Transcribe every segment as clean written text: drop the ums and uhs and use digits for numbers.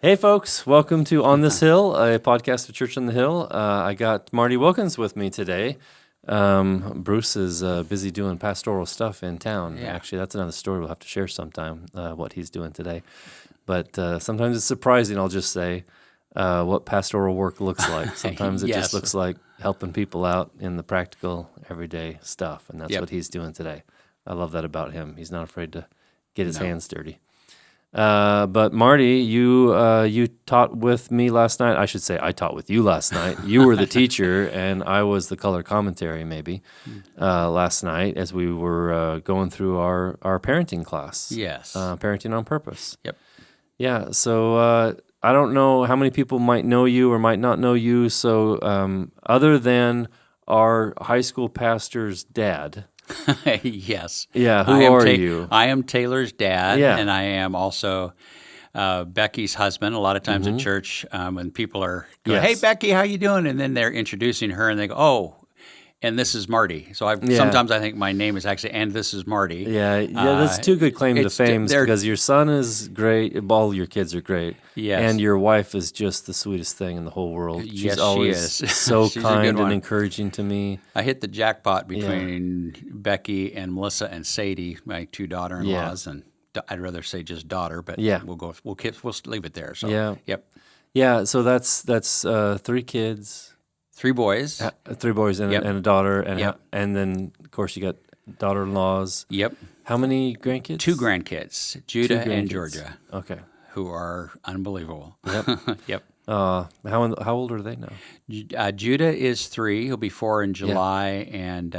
Hey, folks, welcome to On This Hill, a podcast of Church on the Hill. I got Marty Wilkins with me today. Bruce is busy doing pastoral stuff in town. Yeah. Actually, that's another story we'll have to share sometime, what he's doing today. But sometimes it's surprising, I'll just say, what pastoral work looks like. Sometimes it Yes. just looks like helping people out in the practical, everyday stuff, and that's Yep. what he's doing today. I love that about him. He's not afraid to get his No. hands dirty. But Marty, you taught with me last night. I should say I taught with you last night. You were the teacher, and I was the color commentary maybe last night as we were going through our parenting class. Yes. Parenting on Purpose. Yep. Yeah. So I don't know how many people might know you or might not know you. So other than our high school pastor's dad. Yes. Yeah, I who am are you? I am Taylor's dad, Yeah. and I am also Becky's husband. A lot of times at church, when people are going, Yes. "Hey, Becky, how you doing?" and then they're introducing her, and they go, "Oh, and this is Marty." So Yeah. sometimes I think my name is actually, "And this is Marty." Yeah, that's two good claims to it's- fame they're- because your son is great. All your kids are great. Yes. And your wife is just the sweetest thing in the whole world. She's Yes, she always is. so She's a good kind and one. encouraging to me. I hit the jackpot between Becky and Melissa and Sadie, my two daughter-in-laws, and I'd rather say just daughter, but Yeah. we'll leave it there. So Yeah. yep, Yeah, so that's three kids, 3 boys. 3 boys and, Yep. and a daughter, and Yep. and then of course you got daughter-in-laws. Yep, How many grandkids? 2 grandkids, Judah Two and grandkids. Georgia, Okay. who are unbelievable. Yep. How old are they now? Judah is 3. He'll be 4 in July, and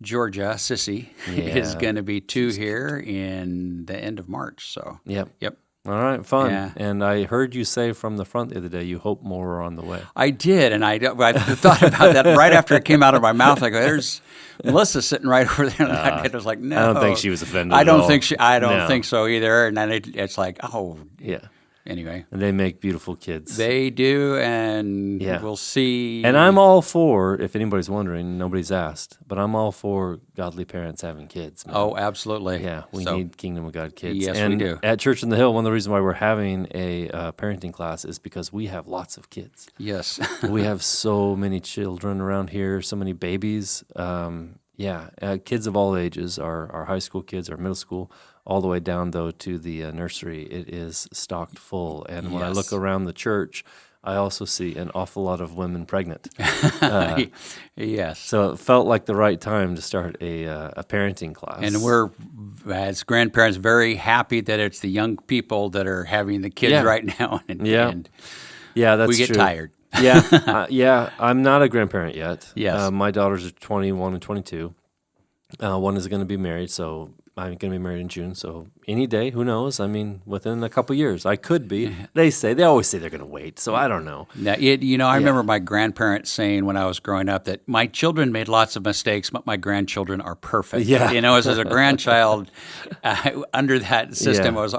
Georgia, Sissy, is Yeah. going to be 2 here in the end of March. So Yep. yep. All right, fun. Yeah. And I heard you say from the front the other day you hope more are on the way. I did, and I thought about that right after it came out of my mouth. I go, "There's Melissa sitting right over there." And I was like, "No, I don't think she was offended I at don't all. think I don't No. think so either." And then it's like, oh, Yeah. anyway, And they make beautiful kids. they do, and Yeah. we'll see. And I'm all for, if anybody's wondering, nobody's asked, but I'm all for godly parents having kids. Man. Oh, absolutely. Yeah, we So, need Kingdom of God kids. Yes, we and do. At Church on the Hill, one of the reasons why we're having a parenting class is because we have lots of kids. Yes. We have so many children around here, so many babies. Kids of all ages, our high school kids, our middle school, all the way down, though, to the nursery. It is stocked full. And when I look Yes. around the church, I also see an awful lot of women pregnant. Yes. So it felt like the right time to start a parenting class. And we're, as grandparents, very happy that it's the young people that are having the kids Yeah. right now. And, Yeah. and yeah, that's we get true. tired. Yeah, I'm not a grandparent yet. Yes. My daughters are 21 and 22. One is going to be married, so I'm going to be married in June. So any day, who knows? I mean, within a couple years, I could be. They always say they're going to wait, so I don't know. Now, I remember my grandparents saying when I was growing up that my children made lots of mistakes, but my grandchildren are perfect. Yeah. As a grandchild, under that system, Yeah. I was,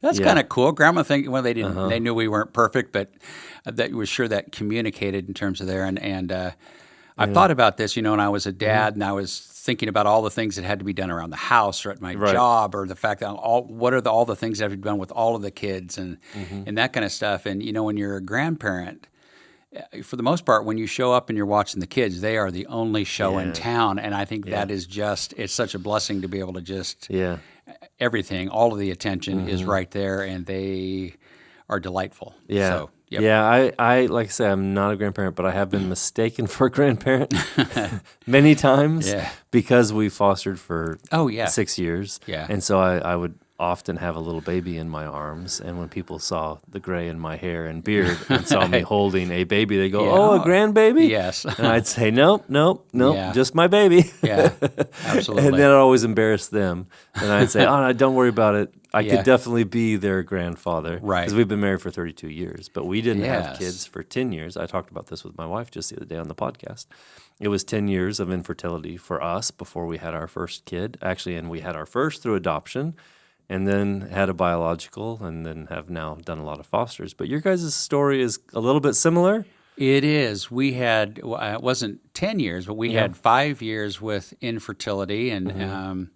that's Yeah. kind of cool. Grandma they didn't, they knew we weren't perfect, but that was sure that communicated in terms of there. And I've thought about this, when I was a dad and I was thinking about all the things that had to be done around the house or at my Right. job, or the fact that what are all the things that have to be done with all of the kids and that kind of stuff. And when you're a grandparent, for the most part, when you show up and you're watching the kids, they are the only show in town. And I think that is it's such a blessing to be able to just Yeah. everything, all of the attention is right there, and they are delightful. Yeah. So, yep. Yeah, I like I say, I'm not a grandparent, but I have been mistaken for a grandparent many times Yeah. because we fostered for Oh, yeah. 6 years. Yeah. And so I would often have a little baby in my arms, and when people saw the gray in my hair and beard and saw me holding a baby, they go, Yeah. "Oh, a grandbaby?" Yes. And I'd say, "Nope, Yeah. just my baby." Yeah, absolutely. And then I'd always embarrass them. And I'd say, "Oh, no, don't worry about it. I Yeah. could definitely be their grandfather." Right. Because we've been married for 32 years, but we didn't have Yes. kids for 10 years. I talked about this with my wife just the other day on the podcast. It was 10 years of infertility for us before we had our first kid. Actually, and we had our first through adoption and then had a biological and then have now done a lot of fosters. But your guys' story is a little bit similar. It is. We had, it wasn't 10 years, but we had 5 years with infertility. And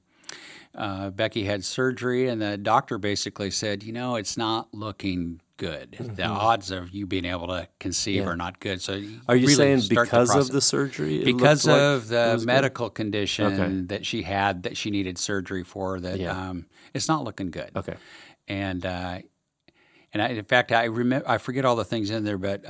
Becky had surgery, and the doctor basically said, it's not looking good. The odds of you being able to conceive are not good. So Are you really saying start because of the surgery? It because looked like of it the was good? medical condition Okay. that she had that she needed surgery for, that it's not looking good. Okay. And in fact, I forget all the things in there, but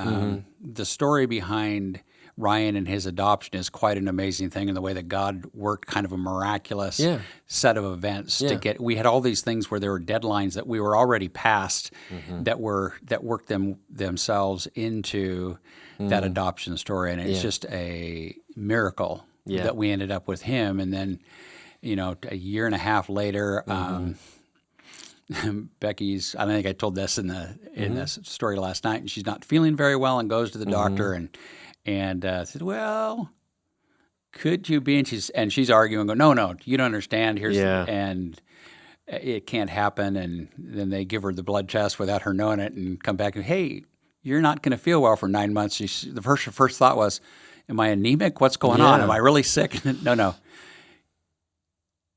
the story behind Ryan and his adoption is quite an amazing thing, in the way that God worked kind of a miraculous set of events to get. We had all these things where there were deadlines that we were already past that worked themselves into that adoption story, and it's just a miracle that we ended up with him. And then, a year and a half later. Becky's, I think I told this in the story last night, and she's not feeling very well and goes to the doctor and said, well, could you be? And she's arguing, go, no, you don't understand. And it can't happen. And then they give her the blood test without her knowing it and come back and, hey, you're not going to feel well for 9 months. The first thought was, am I anemic? What's going on? Am I really sick? No.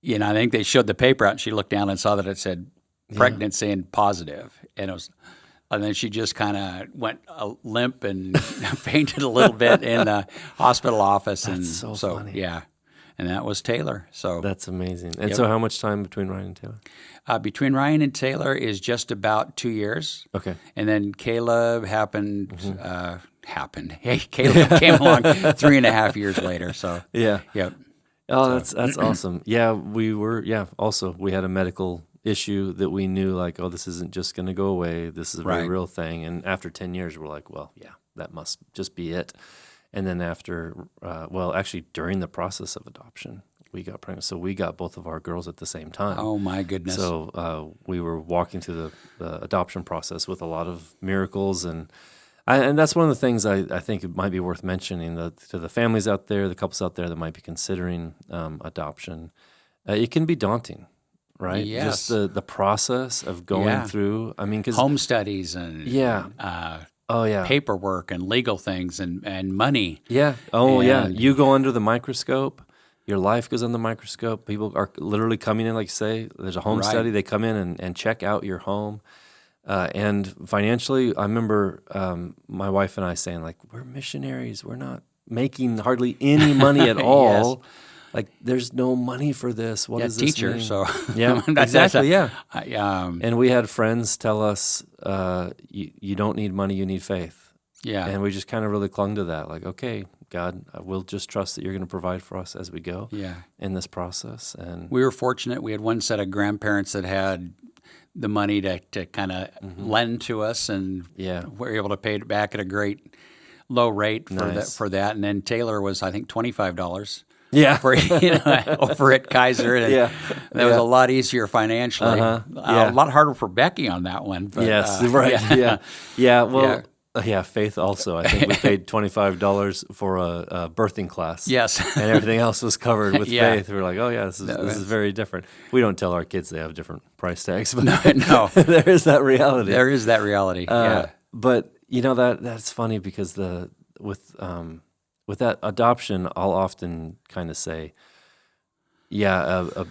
I think they showed the paper out, and she looked down and saw that it said pregnancy and positive. And then she just kind of went limp and fainted a little bit in the hospital office. That's so funny. Yeah. And that was Taylor. So That's amazing. And so how much time between Ryan and Taylor? Between Ryan and Taylor is just about 2 years. Okay. And then Caleb happened. Hey, Caleb came along 3.5 years later. So Yeah. yep. Oh, that's awesome. Yeah, we had a medical issue that we knew, like, oh, this isn't just going to go away. This is a very real thing. And after 10 years, we're like, well, yeah, that must just be it. And then after, actually during the process of adoption, we got pregnant. So we got both of our girls at the same time. Oh, my goodness. So we were walking through the adoption process with a lot of miracles. And that's one of the things I think it might be worth mentioning to the families out there, the couples out there that might be considering adoption. It can be daunting. Right? Yes. Just the process of going through. I mean, because home studies and paperwork and legal things and money. Yeah. Oh, You go under the microscope. Your life goes under the microscope. People are literally coming in, like you say, there's a home study. They come in and check out your home. And financially, I remember my wife and I saying, like, we're missionaries. We're not making hardly any money at all. Like, there's no money for this. What does this teacher, mean? so yeah, exactly. Yeah, and we had friends tell us, you don't need money, you need faith. Yeah, and we just kind of really clung to that. Like, okay, God, we'll just trust that you're going to provide for us as we go. In this process. And we were fortunate. We had one set of grandparents that had the money to kind of lend to us, and we were able to pay it back at a great low rate for that. And then Taylor was, I think, $25. For over at Kaiser. And that was a lot easier financially. A lot harder for Becky on that one. But, faith also. I think we paid $25 for a birthing class. Yes. And everything else was covered with faith. We were like, oh yeah, this is very different. We don't tell our kids they have different price tags, but no. There is that reality. There is that reality. But that's funny because with that adoption, I'll often kind of say, a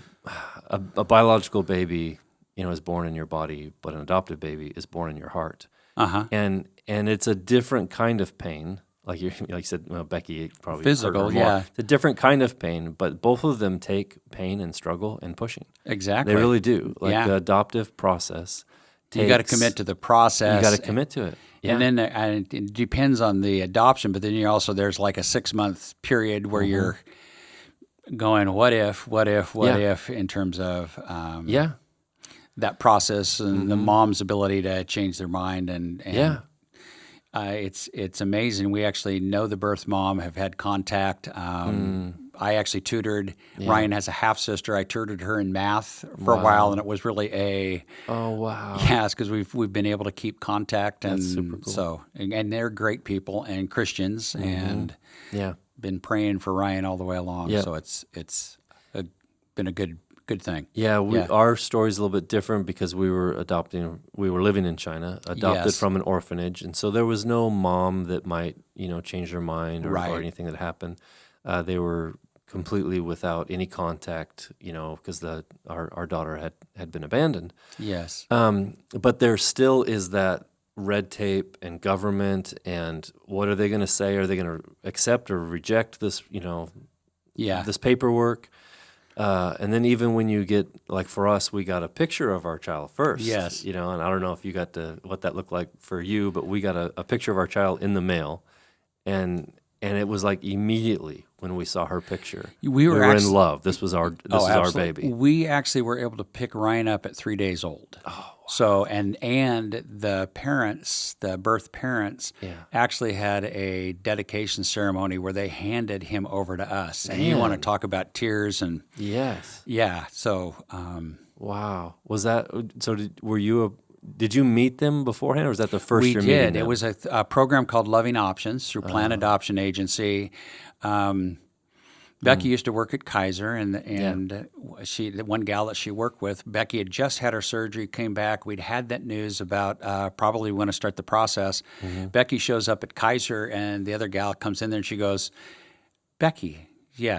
biological baby, is born in your body, but an adopted baby is born in your heart. And it's a different kind of pain. Like you said, Becky probably physical, It's a different kind of pain, but both of them take pain and struggle and pushing. Exactly, they really do. Like the adoptive process. You got to commit to the process. You got to commit to it. Yeah. And then it depends on the adoption, but then there's like a 6-month period where you're going, what if, in terms of that process and the mom's ability to change their mind. And it's amazing. We actually know the birth mom, have had contact. I actually tutored. Ryan has a half sister. I tutored her in math for a while, and it was really oh wow. Yes, because we've been able to keep contact, and that's super cool. So and they're great people and Christians, and been praying for Ryan all the way along. So it's been a good thing. Our story's a little bit different because we were living in China, adopted from an orphanage, and so there was no mom that might change their mind or anything that happened. They were completely without any contact, because our daughter had been abandoned. Yes. But there still is that red tape and government, and what are they going to say? Are they going to accept or reject this, this paperwork? And then even when you get, like for us, we got a picture of our child first. Yes. And I don't know if you got what that looked like for you, but we got a picture of our child in the mail, and it was like immediately when we saw her picture, we were in love. This was our baby. We actually were able to pick Ryan up at 3 days old. Oh, wow. So and the parents, the birth parents, actually had a dedication ceremony where they handed him over to us. And you want to talk about tears and yes, yeah. So wow, was that so? Did you meet them beforehand, or was that the first year meeting them? We did. It was a program called Loving Options through Plan Adoption Agency. Becky used to work at Kaiser, and she, the one gal that she worked with, Becky had just had her surgery, came back. We'd had that news about probably we want to start the process. Mm-hmm. Becky shows up at Kaiser, and the other gal comes in there, and she goes, Becky,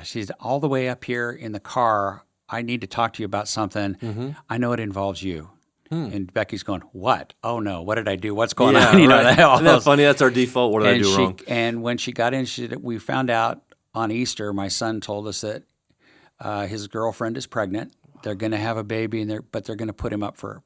she's all the way up here in the car. I need to talk to you about something. Mm-hmm. I know it involves you. And Becky's going, what? Oh, no. What did I do? What's going on? Isn't that funny? That's our default. What did I do wrong? And when she got in, we found out on Easter, my son told us that his girlfriend is pregnant. They're going to have a baby, but they're going to put him up for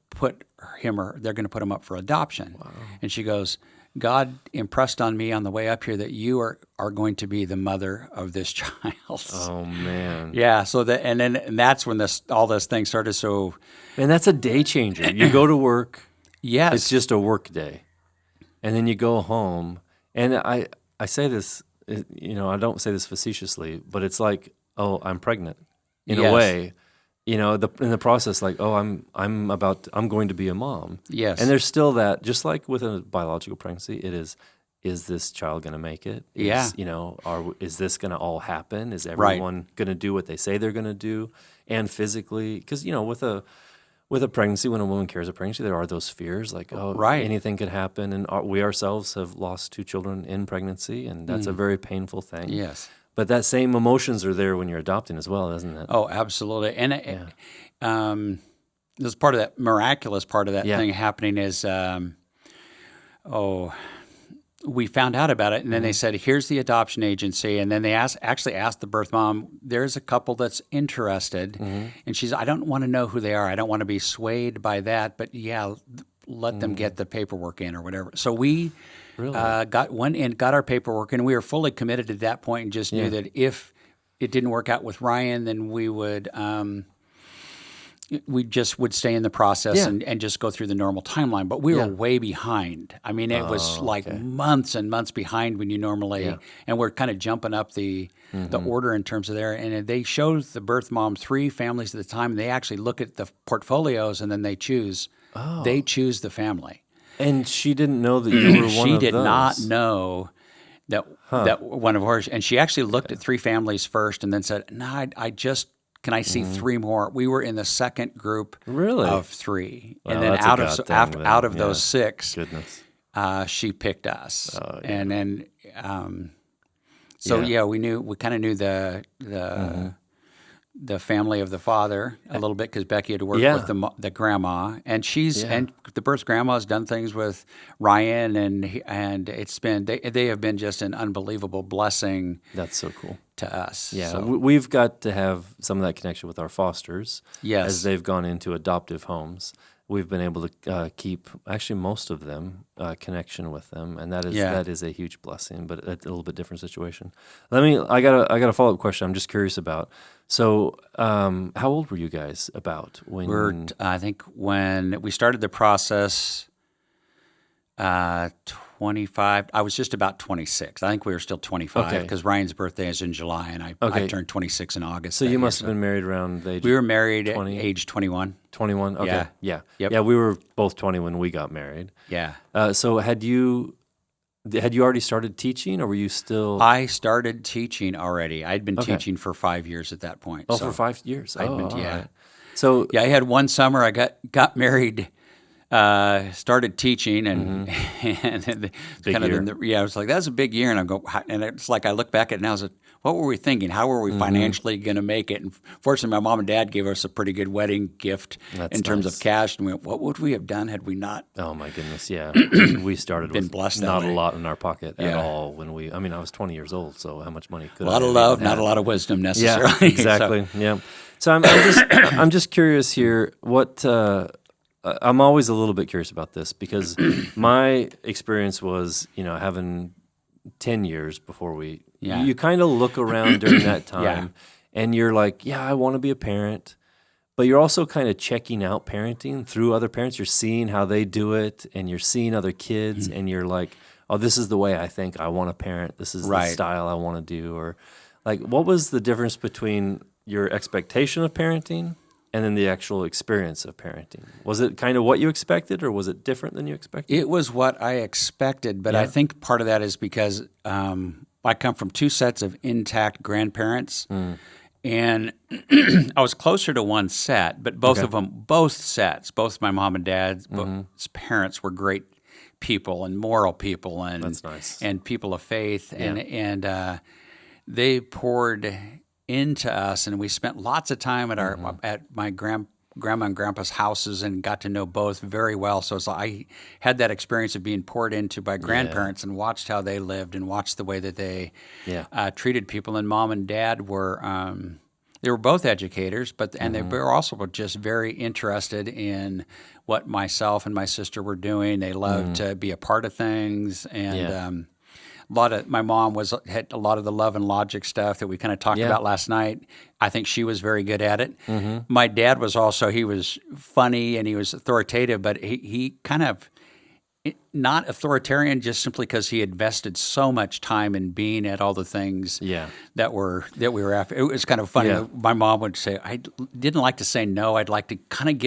adoption. Wow. And she goes, God impressed on me on the way up here that you are going to be the mother of this child. Oh man. Yeah. So and that's when all this thing started. So, and that's a day changer. You go to work. Yes. It's just a work day, and then you go home. And I say this, I don't say this facetiously, but it's like, oh, I'm pregnant, in a way. In the process, like, oh, I'm going to be a mom. Yes. And there's still that, just like with a biological pregnancy, it is this child going to make it? Is this going to all happen? Is everyone going to do what they say they're going to do? And physically, because, with a pregnancy, when a woman carries a pregnancy, there are those fears like, anything could happen. And we ourselves have lost 2 children in pregnancy, and that's a very painful thing. Yes. But that same emotions are there when you're adopting as well, isn't it? Oh, absolutely. And there's part of that miraculous part of that thing happening is, we found out about it, and then they said, here's the adoption agency. And then they actually asked the birth mom, there's a couple that's interested. Mm-hmm. And she's, I don't want to know who they are. I don't want to be swayed by that. But let them get the paperwork in or whatever. So we got our paperwork, and we were fully committed at that point and just knew that if it didn't work out with Ryan, then we would just would stay in the process and just go through the normal timeline. But we were way behind. I mean, it was months and months behind when you normally, and we're kind of jumping up the order in terms of there. And they showed the birth mom 3 families at the time. And they actually look at the portfolios, and then they choose. They choose the family. And she didn't know that you were one of those. She did not know that one of hers. And she actually looked at 3 families first and then said, no, can I see 3 more? We were in the second group of 3. Well, and then out of those 6, she picked us. Oh, yeah. And then, we kind of knew the family of the father a little bit because Becky had worked with the grandma, and and the birth grandma has done things with Ryan, and it's been they have been just an unbelievable blessing. That's so cool to us. Yeah, so we've got to have some of that connection with our fosters. Yes, as they've gone into adoptive homes, we've been able to keep actually most of them connection with them, and that is a huge blessing, but a little bit different situation. I got a follow up question. I'm just curious about. So, how old were you guys about when? I think when we started the process, 25. I was just about 26. I think we were still 25 because Ryan's birthday is in July, and I turned 26 in August. So you must have been married around the age. We were married at age 21. 21. Okay. Yeah. Yep. Yeah. We were both 20 when we got married. Yeah. So had you already started teaching, or were you still? I started teaching already. I'd been teaching for 5 years at that point. Oh, for 5 years. Right. So I had one summer. I got married. Started teaching and big year. I was like, that's a big year. And it's like I look back at it now. I said, what were we thinking? How were we financially going to make it? And fortunately, my mom and dad gave us a pretty good wedding gift in terms of cash. And we went, what would we have done had we not? Oh my goodness, yeah. We started Been with blessed that not a way. lot in our pocket at Yeah. all when I mean, I was 20 years old, so how much money could A I lot of have love, even not had? a lot of wisdom necessarily. Yeah, exactly. Yeah. So I'm just curious here. What I'm always a little bit curious about this because my experience was, having 10 years before we. Yeah. You kind of look around during that time, Yeah. and you're like, yeah, I want to be a parent. But you're also kind of checking out parenting through other parents. You're seeing how they do it, and you're seeing other kids, and you're like, oh, this is the way I think I want to parent. This is the Right. style I want to do. Or like, what was the difference between your expectation of parenting and then the actual experience of parenting? Was it kind of what you expected, or was it different than you expected? It was what I expected, but I think part of that is because I come from two sets of intact grandparents, and I was closer to one set, but both sets, both my mom and dad's both parents were great people and moral people, and That's nice. and people of faith, and they poured into us, and we spent lots of time at our at my grandma and grandpa's houses and got to know both very well. So I had that experience of being poured into by grandparents and watched how they lived and watched the way that they treated people. And mom and dad were they were both educators, but they were also just very interested in what myself and my sister were doing. They loved to be a part of things, and my mom had a lot of the love and logic stuff that we kind of talked about last night. I think she was very good at it. My dad was also, he was funny and he was authoritative, but he kind of not authoritarian just simply because he invested so much time in being at all the things that we were after. It was kind of funny. Yeah. My mom would say, I didn't like to say no. I'd like to kind of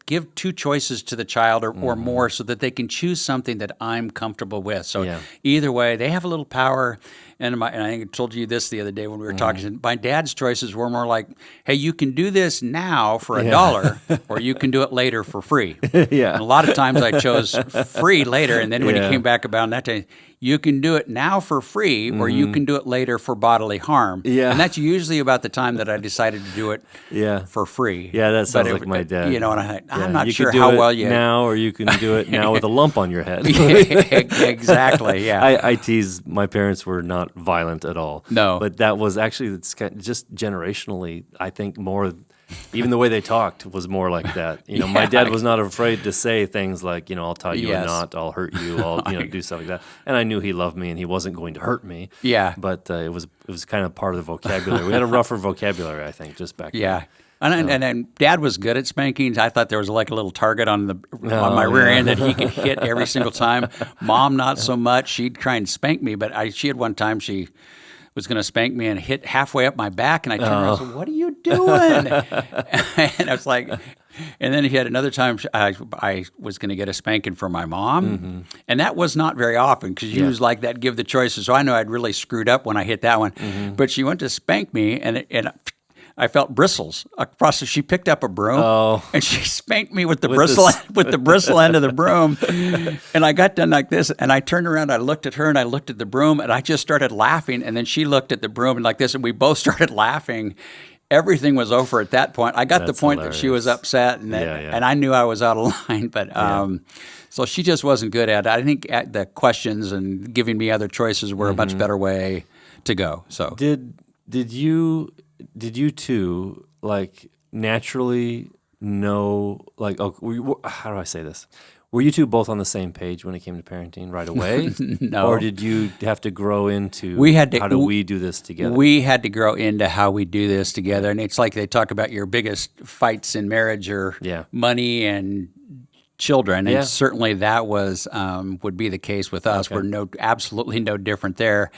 give two choices to the child or more so that they can choose something that I'm comfortable with. So either way, they have a little power. And I think I told you this the other day when we were talking. My dad's choices were more like, hey, you can do this now for $1 or you can do it later for free. Yeah. And a lot of times I chose free later. And then when he came back about that time, you can do it now for free or you can do it later for bodily harm. Yeah. And that's usually about the time that I decided to do it for free. Yeah, that sounds But like my dad. And I'm not you sure could do how it well you... now, or you can do it now with a lump on your head. Exactly, yeah. I tease. My parents were not violent at all. No. But that was actually just generationally. I think more. Even the way they talked was more like that. My dad was not afraid to say things like, I'll tie you a knot, I'll hurt you, I'll do stuff like that. And I knew he loved me and he wasn't going to hurt me. Yeah. But it was kind of part of the vocabulary. We had a rougher vocabulary, I think, just back then. And Dad was good at spankings. I thought there was like a little target on my rear end that he could hit every single time. Mom, not so much. She'd try and spank me, but she had one time she was going to spank me and hit halfway up my back, and I turned around and said, "What are you doing?" And I was like, and then he had another time I was going to get a spanking from my mom, and that was not very often because she was like that, give the choices. So I know I'd really screwed up when I hit that one. But she went to spank me, and I felt bristles across. She picked up a broom and she spanked me with the bristle end of the broom. And I got done like this, and I turned around. I looked at her, and I looked at the broom, and I just started laughing. And then she looked at the broom and like this, and we both started laughing. Everything was over at that point. I got the point that she was upset, and and I knew I was out of line. But so she just wasn't good at it. I think at the questions and giving me other choices were a much better way to go. So Did you two naturally know how do I say this? Were you two both on the same page when it came to parenting right away? No. Or did you have to grow into how do we do this together? We had to grow into how we do this together. And it's like they talk about your biggest fights in marriage are money and children, and certainly that was would be the case with us. Okay. We're absolutely no different there.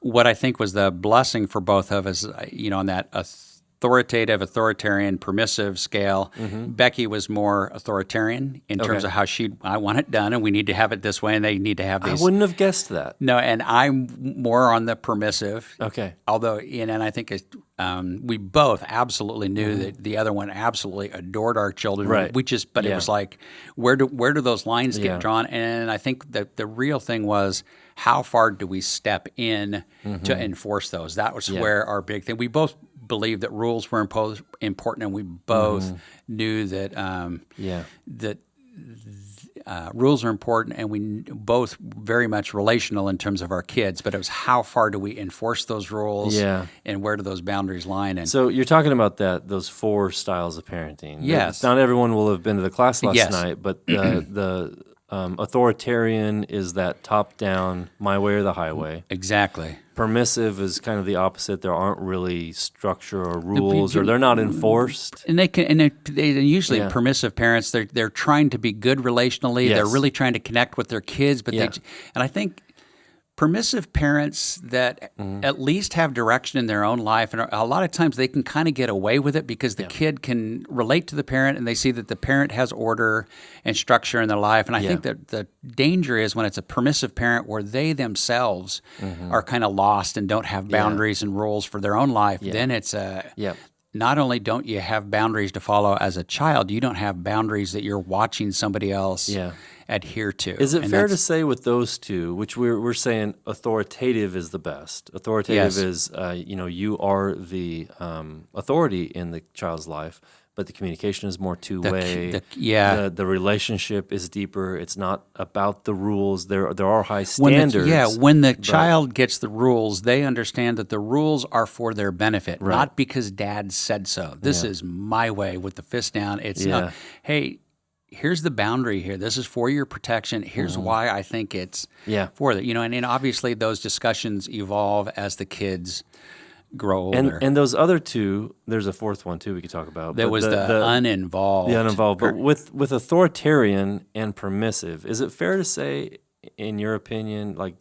What I think was the blessing for both of us, on that authoritarian, permissive scale, Becky was more authoritarian in terms of how I want it done, and we need to have it this way, and they need to have these. I wouldn't have guessed that. No, and I'm more on the permissive. Okay. Although, and I think we both absolutely knew that the other one absolutely adored our children. Right. But it was like, where do those lines Yeah. get drawn? And I think that the real thing was, how far do we step in to enforce those? That was where our big thing. We both believed that rules were important, and we both knew that that rules are important, and we both very much relational in terms of our kids. But it was, how far do we enforce those rules, and where do those boundaries line? And So you're talking about those 4 styles of parenting. Yes. Not everyone will have been to the class last Yes. night, but the authoritarian is that top-down, my way or the highway. exactly. Permissive is kind of the opposite. There aren't really structure or rules, or they're not enforced. And they usually Yeah. permissive parents. They're trying to be good relationally. Yes. They're really trying to connect with their kids. But Yeah. and I think permissive parents that at least have direction in their own life, and a lot of times they can kind of get away with it because the kid can relate to the parent, and they see that the parent has order and structure in their life. And I think that the danger is when it's a permissive parent where they themselves are kind of lost and don't have boundaries and rules for their own life. Then it's not only don't you have boundaries to follow as a child, you don't have boundaries that you're watching somebody else adhere to. Is it And fair to that's- say with those two, which we're saying authoritative is the best? Authoritative Yes. is, you are the authority in the child's life, but the communication is more two-way. The relationship is deeper. It's not about the rules. There are high standards. When the child gets the rules, they understand that the rules are for their benefit, not because dad said so. This is my way with the fist down. It's not, hey, here's the boundary here. This is for your protection. Here's why I think it's for that. And obviously those discussions evolve as the kids grow older. And those other two, there's a fourth one too we could talk about. There was the uninvolved. The uninvolved. But with authoritarian and permissive, is it fair to say, in your opinion, like,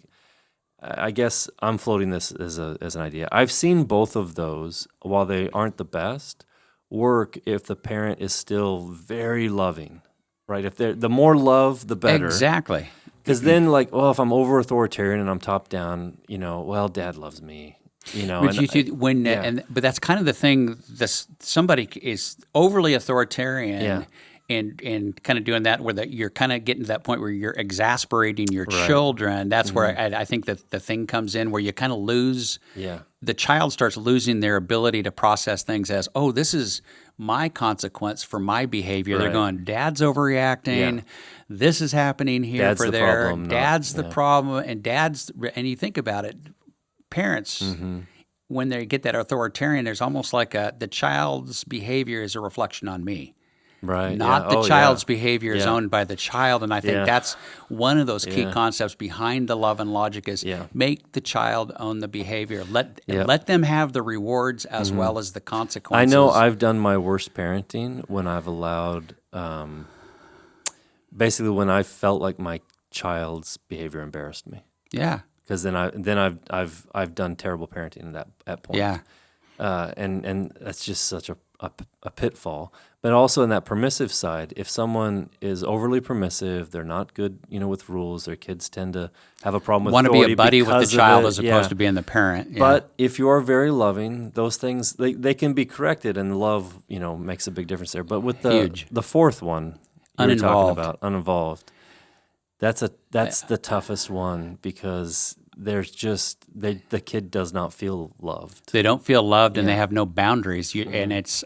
I guess I'm floating this as an idea. I've seen both of those, while they aren't the best, work if the parent is still very loving, right? If the more love, the better. Exactly. Because then, like, well, if I'm over authoritarian and I'm top down, well, dad loves me. But that's kind of the thing. Somebody is overly authoritarian, and kind of doing that where you're kind of getting to that point where you're exasperating your children. That's where I think that the thing comes in where you kind of lose. The child starts losing their ability to process things as, oh, this is my consequence for my behavior. They're going, Dad's overreacting. This is happening here Dad's for the there. problem, Dad's the problem, and you think about it. Parents, when they get that authoritarian, there's almost like the child's behavior is a reflection on me. Right. Not the child's behavior is owned by the child. And I think that's one of those key concepts behind the love and logic is make the child own the behavior. Let them have the rewards as well as the consequences. I know I've done my worst parenting when I've allowed, basically when I felt like my child's behavior embarrassed me. Yeah. Because then I've done terrible parenting at that point. Yeah. And that's just such a pitfall. But also in that permissive side, if someone is overly permissive, they're not good, with rules. Their kids tend to have a problem with authority. Want to be a buddy with the child as opposed to to being the parent. Yeah. But if you are very loving, those things they can be corrected, and love, makes a big difference there. But with the fourth one, you were talking about uninvolved. That's the toughest one because there's just the kid does not feel loved. They don't feel loved, and they have no boundaries. And it's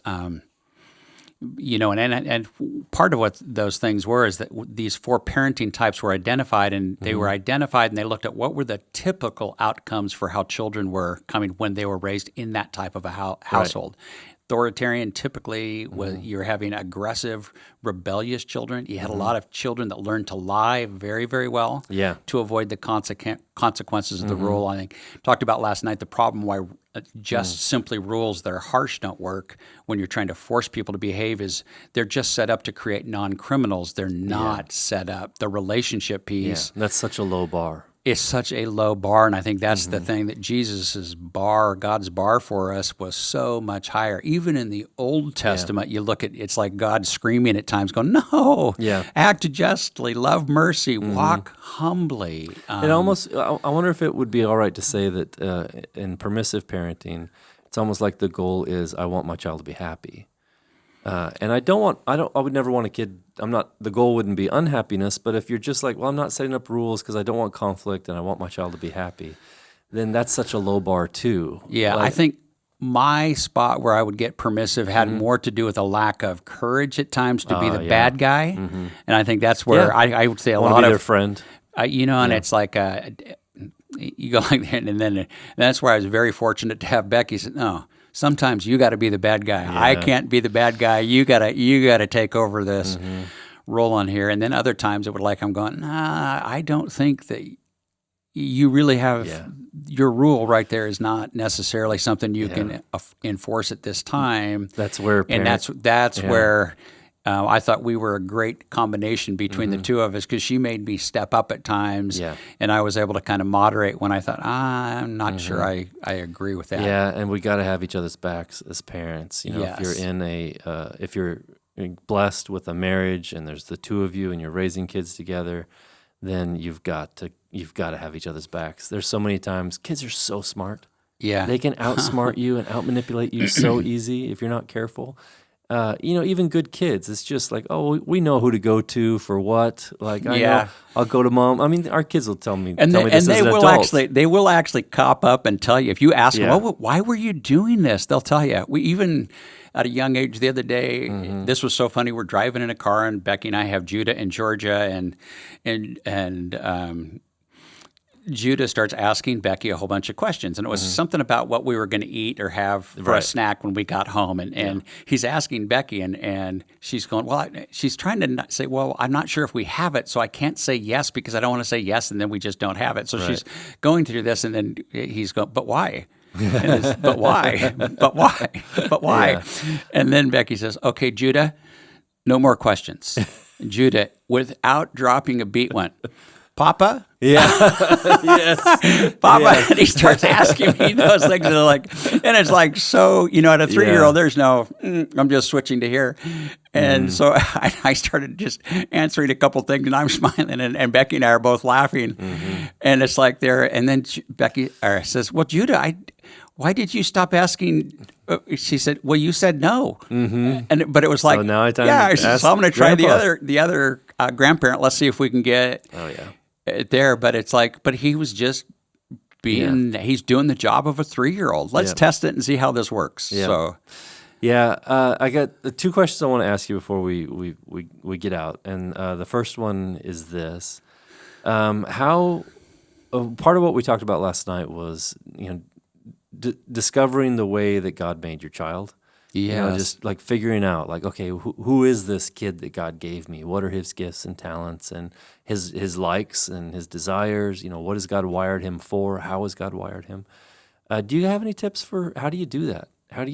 and part of what those things were is that these 4 parenting types were identified, and they were identified, and they looked at what were the typical outcomes for how children were coming when they were raised in that type of a household. Right. Authoritarian typically was you're having aggressive, rebellious children. You had a lot of children that learned to lie very, very well to avoid the consequences of the rule. I think talked about last night the problem why just simply rules that are harsh don't work when you're trying to force people to behave is they're just set up to create non-criminals. They're not set up. The relationship piece. That's such a low bar. It's such a low bar, and I think that's the thing that Jesus's bar, God's bar for us, was so much higher. Even in the Old Testament, you look at it's like God screaming at times, going, "No, act justly, love mercy, walk humbly." It almost, I wonder if it would be all right to say that in permissive parenting, it's It's almost like the goal is I want my child to be happy. And I would never want a kid, the goal wouldn't be unhappiness, but if you're just like, well, I'm not setting up rules because I don't want conflict and I want my child to be happy, then that's such a low bar too. Yeah, I think my spot where I would get permissive had more to do with a lack of courage at times to be the bad guy. And I think that's where I would say a lot be of their friend. And it's like you go like that, and that's where I was very fortunate to have Becky say, no, sometimes you got to be the bad guy. I can't be the bad guy. You gotta take over this role on here. And then other times it would I'm going, nah, I don't think that you really have your rule right there is not necessarily something you can enforce at this time. That's where parents, and that's where I thought we were a great combination between the two of us, because she made me step up at times, and I was able to kind of moderate when I thought, I'm not sure I agree with that. Yeah, and we got to have each other's backs as parents. If you're if you're blessed with a marriage and there's the two of you and you're raising kids together, then you've got to have each other's backs. There's so many times kids are so smart. Yeah, they can outsmart you and outmanipulate you so easy if you're not careful. Even good kids, it's just like, oh, we know who to go to for what. Like, I know I'll go to mom. I mean, our kids will tell me this as an adult. They will actually cop up and tell you. If you ask them, why were you doing this? They'll tell you. We even at a young age the other day, this was so funny. We're driving in a car, and Becky and I have Judah in Georgia, and Judah starts asking Becky a whole bunch of questions, and it was something about what we were going to eat or have for a snack when we got home, and he's asking Becky, and she's going, she's trying to say, well, I'm not sure if we have it, so I can't say yes because I don't want to say yes, and then we just don't have it. So she's going through this, and then he's going, but why? But why? But why? But why? Yeah. And then Becky says, okay, Judah, no more questions. Judah, without dropping a beat, went, Papa? Yeah. Yes. Papa. Yes. And he starts asking me those things. And it's like, so, at a 3-year-old, there's no, I'm just switching to here. And so I started just answering a couple things, and I'm smiling, and Becky and I are both laughing. And it's like and then Becky says, well, Judah, why did you stop asking? She said, well, you said no. But it was like, so now so I'm going to try the other grandparent. Let's see if we can get it there. But it's like, but he was just he's doing the job of a 3-year-old. Let's test it and see how this works. Yeah. So, I got the 2 questions I want to ask you before we get out. And the first one is this. How part of what we talked about last night was, discovering the way that God made your child. Yeah. Just like figuring out, like, okay, who is this kid that God gave me? What are his gifts and talents and his likes and his desires? What has God wired him for? How has God wired him? Do you have any tips for how do you do that? How do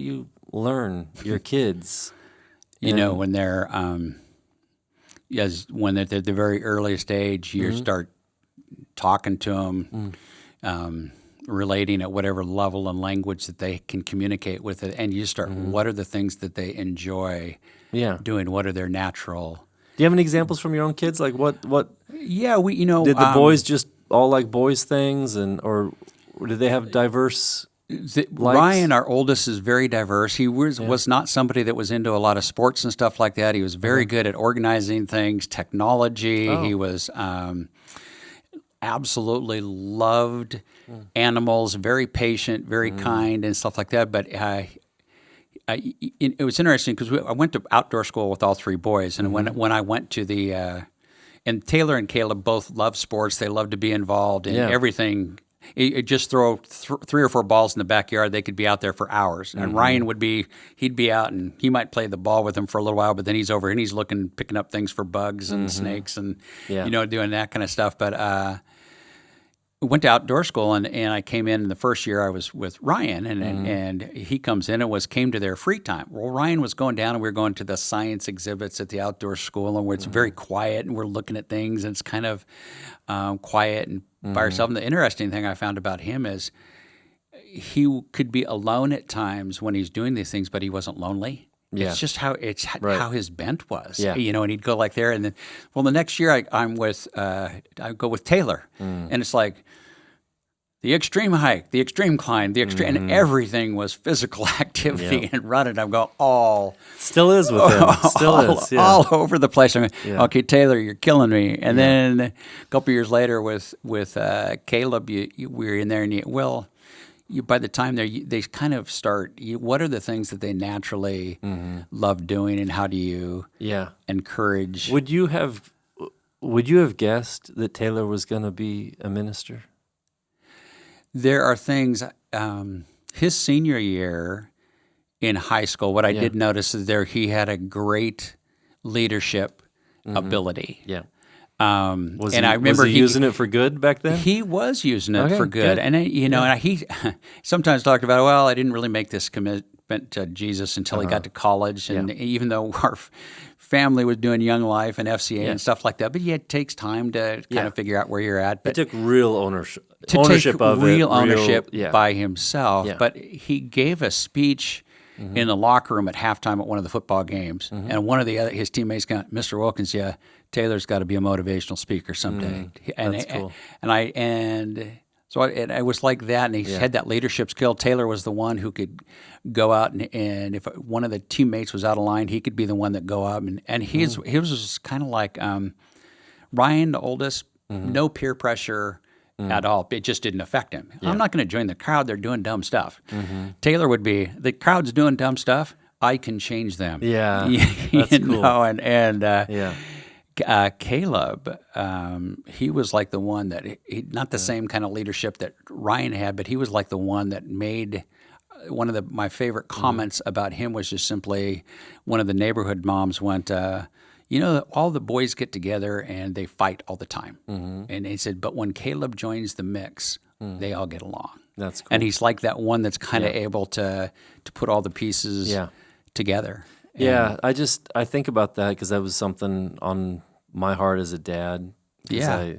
you learn your kids? When they're when they're at the very earliest age, you start talking to them. Relating at whatever level and language that they can communicate with it, and you start, what are the things that they enjoy doing? What are their natural? Do you have any examples from your own kids? Like what? Yeah, did the boys just all like boys things, or did they have diverse? Ryan, our oldest, is very diverse. He was not somebody that was into a lot of sports and stuff like that. He was very good at organizing things, technology. He was absolutely loved animals, very patient, very kind, and stuff like that. But it was interesting because I went to outdoor school with all 3 boys, and when I went to and Taylor and Caleb both love sports. They love to be involved in everything. You just throw 3 or 4 balls in the backyard, they could be out there for hours. And Ryan he'd be out, and he might play the ball with them for a little while, but then he's over and he's picking up things for bugs and snakes and doing that kind of stuff. But went to outdoor school, and I came in the first year I was with Ryan, and he comes in and came to their free time. Well, Ryan was going down, and we were going to the science exhibits at the outdoor school, and where it's very quiet, and we're looking at things, and it's kind of quiet and by yourself. And the interesting thing I found about him is he could be alone at times when he's doing these things, but he wasn't lonely. Yeah. It's just how how his bent was, and he'd go like there, and then, well, the next year I go with Taylor, and it's like the extreme hike, the extreme climb, the extreme, and everything was physical activity Yeah. and running. I'm going all Still is with him. Still is. Yeah. all over the place. I'm going, Yeah. okay, Taylor, you're killing me. And then a couple years later with Caleb, we were in there, and by the time they kind of start. What are the things that they naturally love doing, and how do you Yeah. encourage? Would you have guessed that Taylor was going to be a minister? There are things. His senior year in high school, what I did notice is he had a great leadership ability. Yeah. And Was I remember was he using it for good back then? He was using it Okay, for good, good. and and he sometimes talked about, well, I didn't really make this commitment to Jesus until he got to college, and even though our family was doing Young Life and FCA and stuff like that, but it takes time to kind of figure out where you're at. It But took real ownership to ownership take of it. real ownership Yeah. by himself. Yeah. But he gave a speech in the locker room at halftime at one of the football games, and one of his teammates got, Mr. Wilkins, Taylor's got to be a motivational speaker someday. That's cool. So I was like that, and he had that leadership skill. Taylor was the one who could go out and if one of the teammates was out of line, he could be the one that go up and he was kind of like Ryan, the oldest, no peer pressure at all. It just didn't affect him. I'm not going to join the crowd. They're doing dumb stuff. Taylor would be, the crowd's doing dumb stuff. I can change them. Yeah, You that's cool. know, and Yeah. Caleb, he was like the one that not the same kind of leadership that Ryan had, but he was like the one that made one of my favorite comments about him was just simply one of the neighborhood moms went, all the boys get together and they fight all the time. And he said, but when Caleb joins the mix, they all get along. That's cool. And he's like that one that's kind of able to put all the pieces together. Yeah, I think about that because that was something on my heart as a dad. 'Cause Yeah.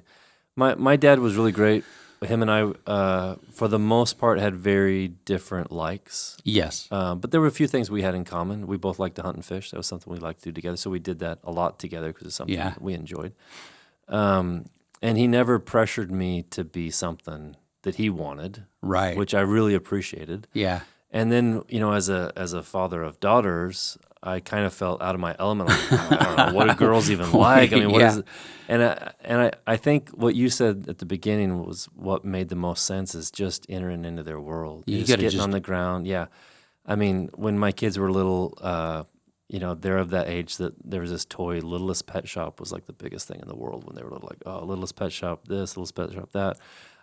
my dad was really great. Him and I, for the most part, had very different likes. Yes. But there were a few things we had in common. We both liked to hunt and fish. That was something we liked to do together. So we did that a lot together because it's something that we enjoyed. And he never pressured me to be something that he wanted, Right. which I really appreciated. Yeah. And then, as a father of daughters, I kind of felt out of my element. Like, I don't know, what do girls even like? I mean, what is it? And I think what you said at the beginning was what made the most sense is just entering into their world. You Just gotta getting just- on the ground. Yeah. I mean, when my kids were little, they're of that age that there was this toy, Littlest Pet Shop was like the biggest thing in the world when they were little. Like, oh, Littlest Pet Shop this, Littlest Pet Shop that.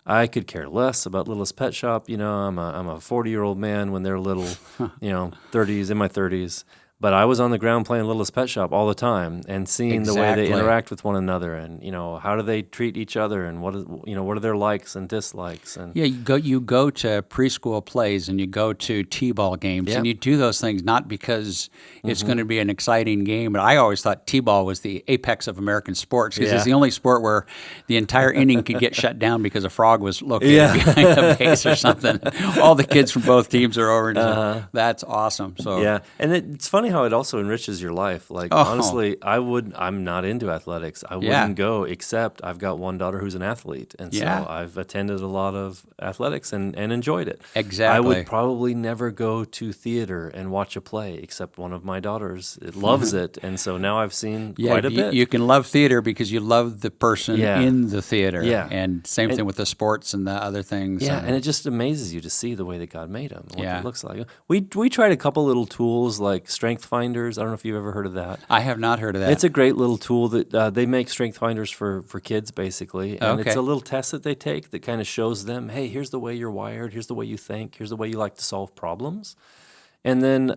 I could care less about Littlest Pet Shop. I'm a 40-year-old man when they're little, 30s, in my 30s. But I was on the ground playing Littlest Pet Shop all the time and seeing the way Exactly. they interact with one another and, how do they treat each other and what are their likes and dislikes. And Yeah, you go to preschool plays and you go to t-ball games and you do those things not because it's going to be an exciting game, but I always thought t-ball was the apex of American sports because it's the only sport where the entire inning could get shut down because a frog was located behind a base or something. All the kids from both teams are over. And that's awesome. So yeah, and it's funny how it also enriches your life. Like honestly, I'm not into athletics. I wouldn't go except I've got one daughter who's an athlete, and so I've attended a lot of athletics and enjoyed it. Exactly. I would probably never go to theater and watch a play except one of my daughters. It loves it, and so now I've seen quite a bit. You can love theater because you love the person in the theater. Yeah. And same thing with the sports and the other things. Yeah, and it just amazes you to see the way that God made them, what Yeah. it looks like. We tried a couple little tools like Strength Finders. I don't know if you've ever heard of that. I have not heard of that. It's a great little tool that they make Strength Finders for kids, basically. And it's Okay. a little test that they take that kind of shows them, hey, here's the way you're wired, here's the way you think, here's the way you like to solve problems. And then,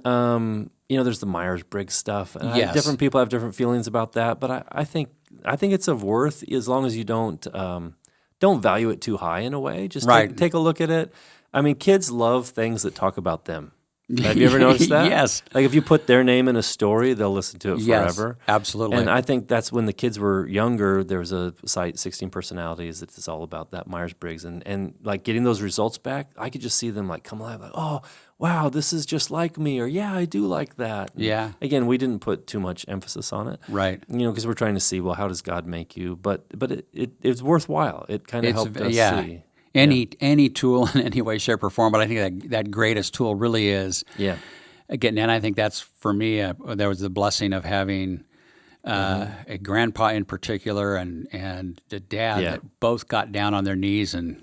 there's the Myers-Briggs stuff. And Yes. different people have different feelings about that, but I think it's of worth as long as you don't value it too high in a way. Just take a look at it. I mean, kids love things that talk about them. Have you ever noticed that? Yes. Like if you put their name in a story, they'll listen to it forever. Yes, absolutely. And I think that's when the kids were younger, there was a site, 16 Personalities, that's all about that, Myers-Briggs. And like getting those results back, I could just see them like come alive, like, oh, wow, this is just like me, or yeah, I do like that. And Yeah. again, we didn't put too much emphasis on it. Right. Because we're trying to see, well, how does God make you? But it's worthwhile. It kind of helped us see. any tool in any way, shape, or form. But I think that greatest tool really is again, and I think that's for me. There was the blessing of having a grandpa in particular and the dad that both got down on their knees and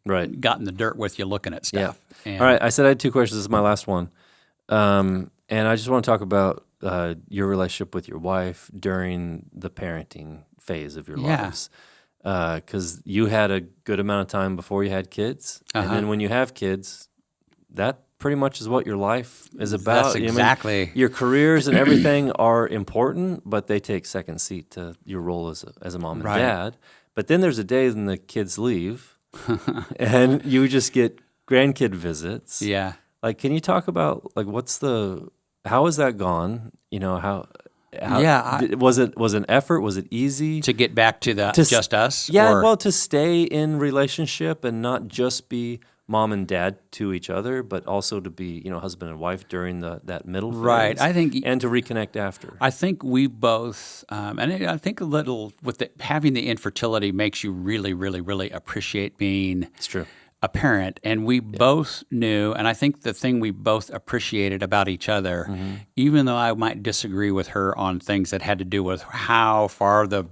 got in the dirt with you looking at stuff. Yeah. All right, I said I had 2 questions. This is my last one, and I just want to talk about your relationship with your wife during the parenting phase of your lives. Because you had a good amount of time before you had kids, and then when you have kids, that pretty much is what your life is about. That's exactly. I mean, your careers and everything are important, but they take second seat to your role as a mom and dad. But then there's a day when the kids leave, and you just get grandkid visits. Yeah. Like, can you talk about how has that gone? You know, how was it an effort? Was it easy to get back to just us? Yeah, well, to stay in relationship and not just be mom and dad to each other, but also to be, husband and wife during that middle phase. Right. I think, and to reconnect after. I think we both, and I think a little with having the infertility makes you really, really, really appreciate being It's true. a parent. And we both knew, and I think the thing we both appreciated about each other, even though I might disagree with her on things that had to do with how far the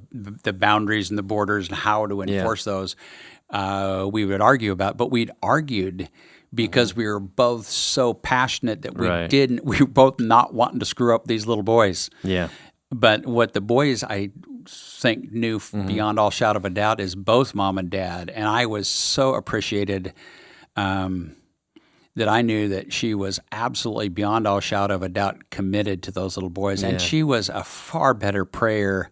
boundaries and the borders and how to enforce those, we would argue about, but we'd argued because we were both so passionate that we were both not wanting to screw up these little boys. Yeah. But what the boys, I think, knew beyond all shadow of a doubt is both mom and dad. And I was so appreciated that I knew that she was absolutely beyond all shadow of a doubt committed to those little boys. Yeah. And she was a far better prayer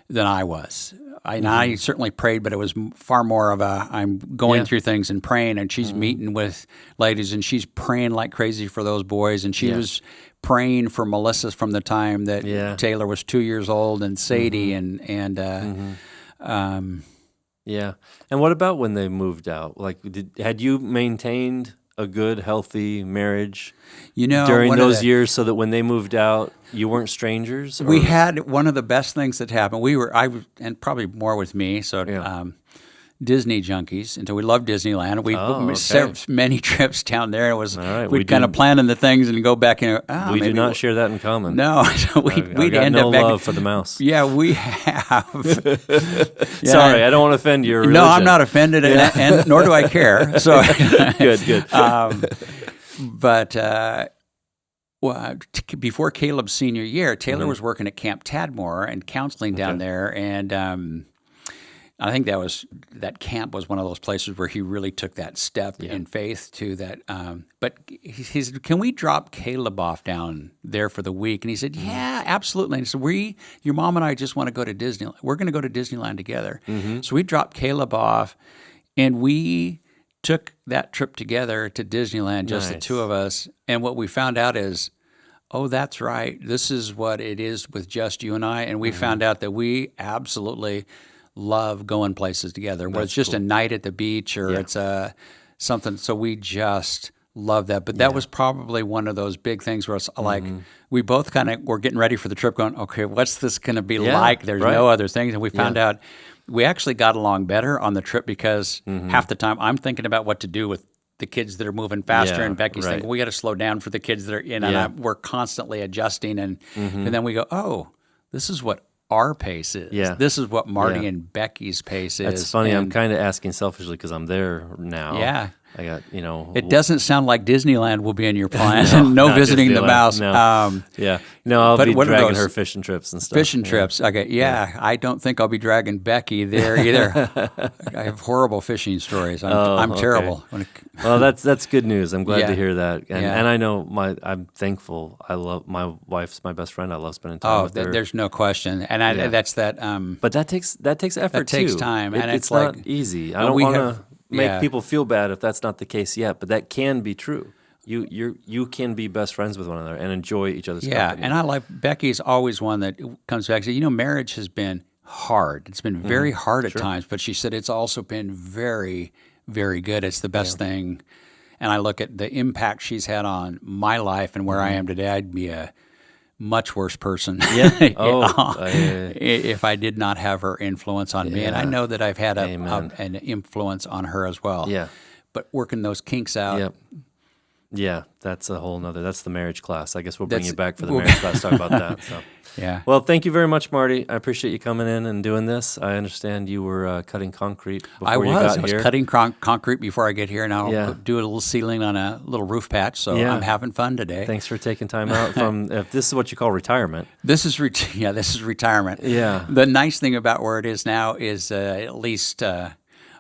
than I was. I certainly prayed, but it was far more of I'm going through things and praying, and she's meeting with ladies, and she's praying like crazy for those boys, and she was praying for Melissa from the time that Taylor was 2 years old, and Sadie, Yeah. And what about when they moved out? Like, had you maintained a good, healthy marriage during those years so that when they moved out, you weren't strangers? We had one of the best things that happened. And probably more with me, Disney junkies, and so we loved Disneyland. We served many trips down there. It was we'd kind of planning the things and go back and we do not share that in common. No, we'd end up back. Love for the mouse. Yeah, we have. Sorry, I don't want to offend your religion. No, I'm not offended, and nor do I care. So good. But before Caleb's senior year, Taylor was working at Camp Tadmore and counseling down there, and I think that camp was one of those places where he really took that step in faith to that. But he said, "Can we drop Caleb off down there for the week?" And he said, "Yeah, absolutely." And so your mom and I just want to go to Disneyland. We're going to go to Disneyland together. So we dropped Caleb off, and we took that trip together to Disneyland, just the two of us. And what we found out is, oh, that's right. This is what it is with just you and I. And we found out that we absolutely love going places together, whether it's just a night at the beach or it's something. So we just love that. But that was probably one of those big things where it's like we both kind of were getting ready for the trip going, okay, what's this going to be like? There's no other things. And we found out we actually got along better on the trip because half the time I'm thinking about what to do with the kids that are moving faster, and Becky's thinking, we got to slow down for the kids that are in, and we're constantly adjusting. And then we go, oh, this is what our pace is. Yeah. This is what Marty and Becky's pace is. That's funny. I'm kind of asking selfishly because I'm there now. Yeah. I got, It doesn't sound like Disneyland will be in your plan. no visiting the mouse. No. I'll be dragging her fishing trips and stuff. Fishing trips. Okay. Yeah. I don't think I'll be dragging Becky there either. I have horrible fishing stories. I'm terrible. Well, that's good news. I'm glad to hear that. And I know I'm thankful. I love my wife's my best friend. I love spending time with her. There's no question. And that's that. But that takes effort. That takes time. And it's not easy. I don't want to make people feel bad if that's not the case yet, but that can be true. You can be best friends with one another and enjoy each other's company. And I like Becky's always one that comes back and says, marriage has been hard. It's been very hard at times, but she said it's also been very, very good. It's the best thing. And I look at the impact she's had on my life and where I am today. I'd be a much worse person. Yeah. Oh, If I did not have her influence on me, and I Yeah. know that I've had Amen. an influence on her as well. Yeah. But working those kinks out. Yep. Yeah, that's a whole nother. That's the marriage class. I guess we'll bring That's- you back for the we'll- marriage class. Talk about that. So, Yeah. well, thank you very much, Marty. I appreciate you coming in and doing this. I understand you were cutting concrete before I you got was. I was here. cutting concrete before I get here, and I'll Yeah. do a little ceiling on a little roof patch. So Yeah. I'm having fun today. Thanks for taking time out from. If this is what you call retirement. This is this is retirement. Yeah. The nice thing about where it is now is at least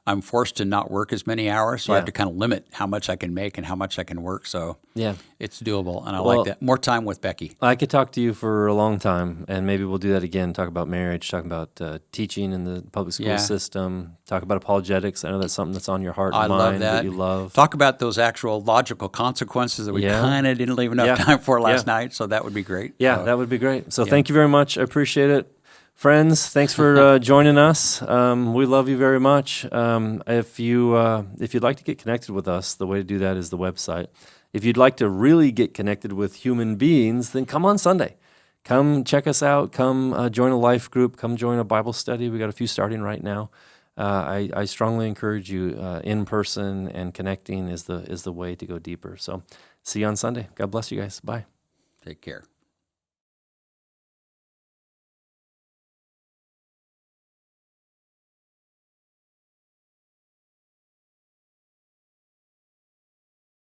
I'm forced to not work as many hours, so I have Yeah. to kind of limit how much I can make and how much I can work. So Yeah. it's doable, and I Well- like that. More time with Becky. I could talk to you for a long time, and maybe we'll do that again. Talk about marriage, talk about teaching in the public school Yeah. system, talk about apologetics. I know that's something that's on your heart and I mind love that. you love. Talk about those actual logical consequences that we Yeah. kind of didn't leave enough Yeah. time for last Yeah. night. So that would be great. Yeah, So, that would be great. So thank you very much. I appreciate it. Friends, thanks for joining us. We love you very much. If you'd like to get connected with us, the way to do that is the website. If you'd like to really get connected with human beings, then come on Sunday. Come check us out. Come join a life group. Come join a Bible study. We got a few starting right now. I strongly encourage you. In person and connecting is the way to go deeper. So see you on Sunday. God bless you guys. Bye. take care.